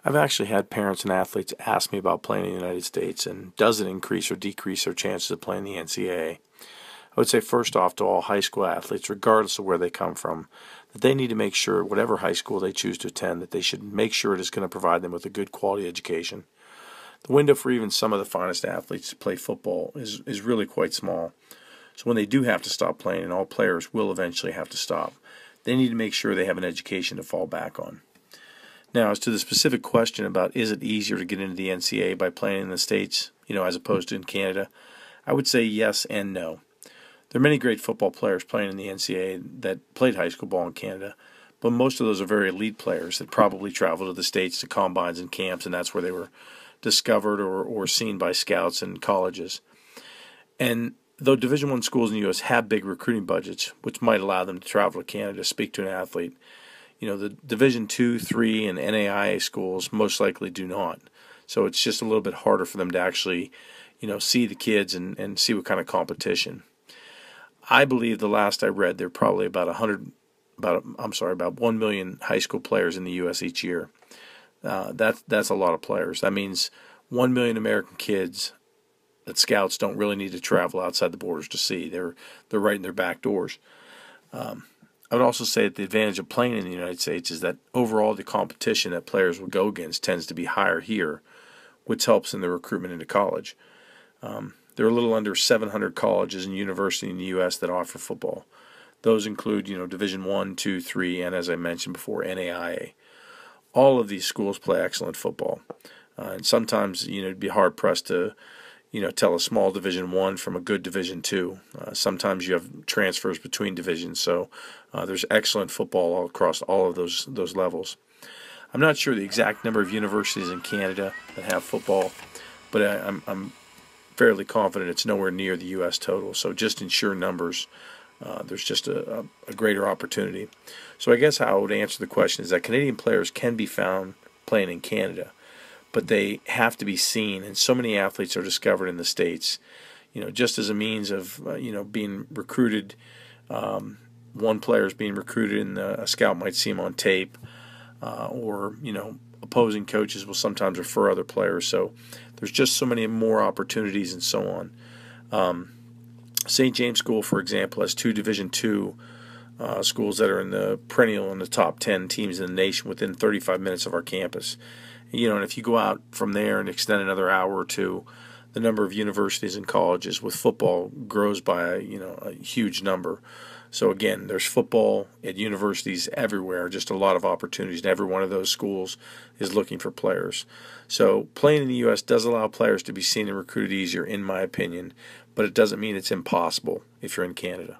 I've actually had parents and athletes ask me about playing in the United States, and does it increase or decrease their chances of playing the NCAA? I would say first off to all high school athletes, regardless of where they come from, that they need to make sure whatever high school they choose to attend, that they should make sure it is going to provide them with a good quality education. The window for even some of the finest athletes to play football is really quite small. So when they do have to stop playing, and all players will eventually have to stop, they need to make sure they have an education to fall back on. Now, as to the specific question about is it easier to get into the NCAA by playing in the States, as opposed to in Canada, I would say yes and no. There are many great football players playing in the NCAA that played high school ball in Canada, but most of those are very elite players that probably travel to the States to combines and camps, and that's where they were discovered or seen by scouts and colleges. And though Division I schools in the U.S. have big recruiting budgets, which might allow them to travel to Canada to speak to an athlete, the Division II, III, and NAIA schools most likely do not. So it's just a little bit harder for them to actually, see the kids and see what kind of competition. I believe the last I read, there are probably about 1 million high school players in the U.S. each year. That's a lot of players. That means 1 million American kids that scouts don't really need to travel outside the borders to see. They're right in their back doors. I would also say that the advantage of playing in the United States is that overall the competition that players will go against tends to be higher here, which helps in the recruitment into college. There are a little under 700 colleges and universities in the U.S. that offer football. Those include, Division I, II, III, and as I mentioned before, NAIA. All of these schools play excellent football. And sometimes, it'd be hard-pressed to, tell a small Division I from a good Division II. Sometimes you have transfers between divisions, so there's excellent football all across all of those levels. I'm not sure the exact number of universities in Canada that have football, but I'm fairly confident it's nowhere near the U.S. total. So just in sheer numbers, there's just a greater opportunity. So I guess how I would answer the question is that Canadian players can be found playing in Canada, but they have to be seen, and so many athletes are discovered in the States, just as a means of, being recruited. One player is being recruited, and a scout might see him on tape, or, opposing coaches will sometimes refer other players. So there's just so many more opportunities and so on. St. James School, for example, has 2 Division II schools that are in the perennial in the top 10 teams in the nation within 35 minutes of our campus. And if you go out from there and extend another hour or two, the number of universities and colleges with football grows by a huge number. So again, there's football at universities everywhere, just a lot of opportunities, and every one of those schools is looking for players. So playing in the U.S. does allow players to be seen and recruited easier, in my opinion, but it doesn't mean it's impossible if you're in Canada.